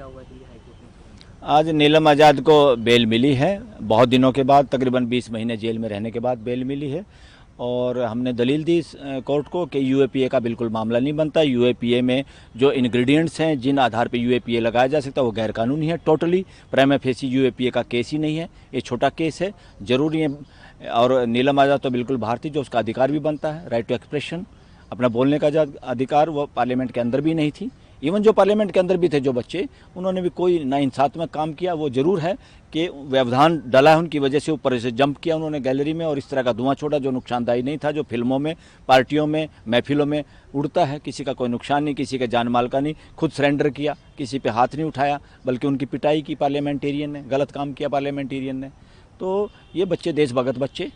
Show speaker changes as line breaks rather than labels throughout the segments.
क्या हुआ दिल्ली हाईकोर्ट में?
आज नीलम आज़ाद को बेल मिली है। बहुत दिनों के बाद, तकरीबन 20 महीने जेल में रहने के बाद बेल मिली है। और हमने दलील दी कोर्ट को कि यूएपीए का बिल्कुल मामला नहीं बनता। यूएपीए में जो इंग्रेडिएंट्स हैं, जिन आधार पे यूएपीए लगाया जा सकता है, वो गैर कानूनी है टोटली। प्राइमा फेसी यूएपीए का केस ही नहीं है, ये छोटा केस है, ज़रूरी है। और नीलम आज़ाद तो बिल्कुल भारतीय, जो उसका अधिकार भी बनता है, राइट टू एक्सप्रेशन, अपना बोलने का जो अधिकार, वो पार्लियामेंट के अंदर भी नहीं थी। इवन जो पार्लियामेंट के अंदर भी थे जो बच्चे, उन्होंने भी कोई नाइंसाफ़ी काम किया। वो ज़रूर है कि व्यवधान डला है, उनकी वजह से ऊपर से जंप किया उन्होंने गैलरी में और इस तरह का धुआं छोड़ा जो नुकसानदायी नहीं था, जो फिल्मों में, पार्टियों में, महफिलों में उड़ता है। किसी का कोई नुकसान नहीं, किसी का जान माल का नहीं। खुद सरेंडर किया, किसी पे हाथ नहीं उठाया, बल्कि उनकी पिटाई की पार्लियामेंटेरियन ने, गलत काम किया पार्लियामेंटेरियन ने। तो ये बच्चे देशभगत बच्चे,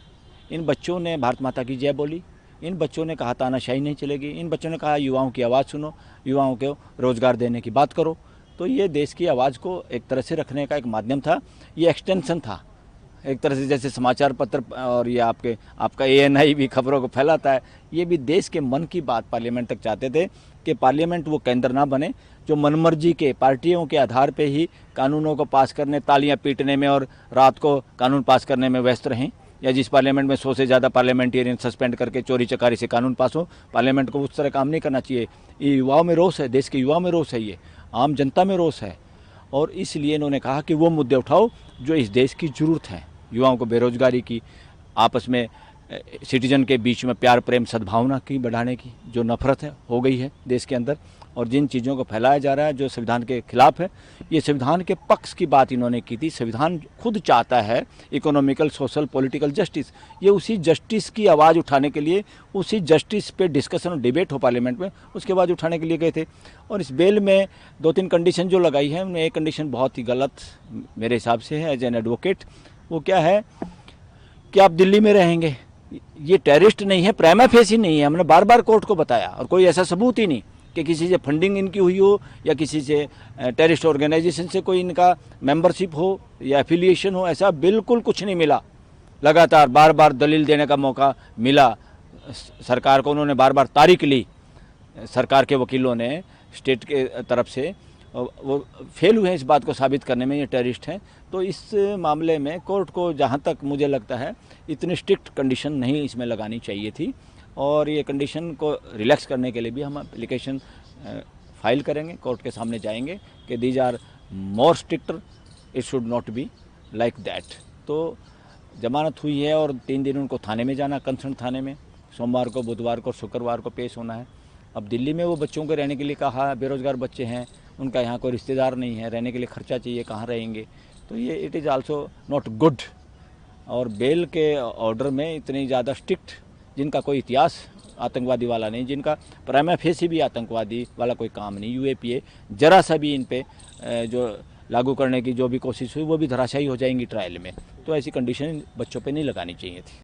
इन बच्चों ने भारत माता की जय बोली। इन बच्चों ने कहा तानाशाही नहीं चलेगी। इन बच्चों ने कहा युवाओं की आवाज़ सुनो, युवाओं को रोज़गार देने की बात करो। तो ये देश की आवाज़ को एक तरह से रखने का एक माध्यम था, ये एक्सटेंशन था एक तरह से। जैसे समाचार पत्र और ये आपका एएनआई भी खबरों को फैलाता है, ये भी देश के मन की बात पार्लियामेंट तक चाहते थे कि पार्लियामेंट वो केंद्र ना बने जो मनमर्जी के पार्टियों के आधार पे ही कानूनों को पास करने, तालियां पीटने में और रात को कानून पास करने में व्यस्त रहें। या जिस पार्लियामेंट में 100 से ज़्यादा पार्लियामेंटेरियन सस्पेंड करके चोरी चकारी से कानून पास हो, पार्लियामेंट को उस तरह काम नहीं करना चाहिए। ये युवाओं में रोष है, देश के युवाओं में रोष है, ये आम जनता में रोष है। और इसलिए इन्होंने कहा कि वो मुद्दे उठाओ जो इस देश की ज़रूरत है, युवाओं को बेरोजगारी की, आपस में सिटीजन के बीच में प्यार प्रेम सद्भावना की बढ़ाने की जो नफरत है हो गई है देश के अंदर, और जिन चीज़ों को फैलाया जा रहा है जो संविधान के खिलाफ है, ये संविधान के पक्ष की बात इन्होंने की थी। संविधान खुद चाहता है इकोनॉमिकल, सोशल, पॉलिटिकल जस्टिस। ये उसी जस्टिस की आवाज़ उठाने के लिए, उसी जस्टिस पे डिस्कशन और डिबेट हो पार्लियामेंट में, उसके बाद उठाने के लिए गए थे। और इस बेल में 2-3 कंडीशन जो लगाई है, उनमें एक कंडीशन बहुत ही गलत मेरे हिसाब से है एज एन एडवोकेट। वो क्या है कि आप दिल्ली में रहेंगे, ये टेररिस्ट नहीं है, प्राइमा फेसी नहीं है। हमने बार बार कोर्ट को बताया, और कोई ऐसा सबूत ही नहीं कि किसी से फंडिंग इनकी हुई हो या किसी से टेररिस्ट ऑर्गेनाइजेशन से कोई इनका मेंबरशिप हो या एफिलिएशन हो, ऐसा बिल्कुल कुछ नहीं मिला। लगातार बार बार दलील देने का मौका मिला सरकार को, उन्होंने बार बार तारीख ली, सरकार के वकीलों ने स्टेट के तरफ से, वो फेल हुए हैं इस बात को साबित करने में ये टेररिस्ट हैं। तो इस मामले में कोर्ट को जहाँ तक मुझे लगता है इतनी स्ट्रिक्ट कंडीशन नहीं इसमें लगानी चाहिए थी। और ये कंडीशन को रिलैक्स करने के लिए भी हम एप्लीकेशन फाइल करेंगे, कोर्ट के सामने जाएंगे कि these are more stricter, it should not be like that. तो जमानत हुई है और 3 दिन उनको थाने में जाना, कंसर्न थाने में, सोमवार को, बुधवार को, शुक्रवार को पेश होना है। अब दिल्ली में वो बच्चों को रहने के लिए कहा, बेरोज़गार बच्चे हैं, उनका यहाँ कोई रिश्तेदार नहीं है, रहने के लिए खर्चा चाहिए, कहाँ रहेंगे। तो ये it is also not good. और बेल के ऑर्डर में इतनी ज़्यादा स्ट्रिक्ट, जिनका कोई इतिहास आतंकवादी वाला नहीं, जिनका प्राइमा फेसी भी आतंकवादी वाला कोई काम नहीं, यूएपीए जरा सा भी इन पे जो लागू करने की जो भी कोशिश हुई वो भी धराशायी हो जाएंगी ट्रायल में। तो ऐसी कंडीशन बच्चों पे नहीं लगानी चाहिए थी।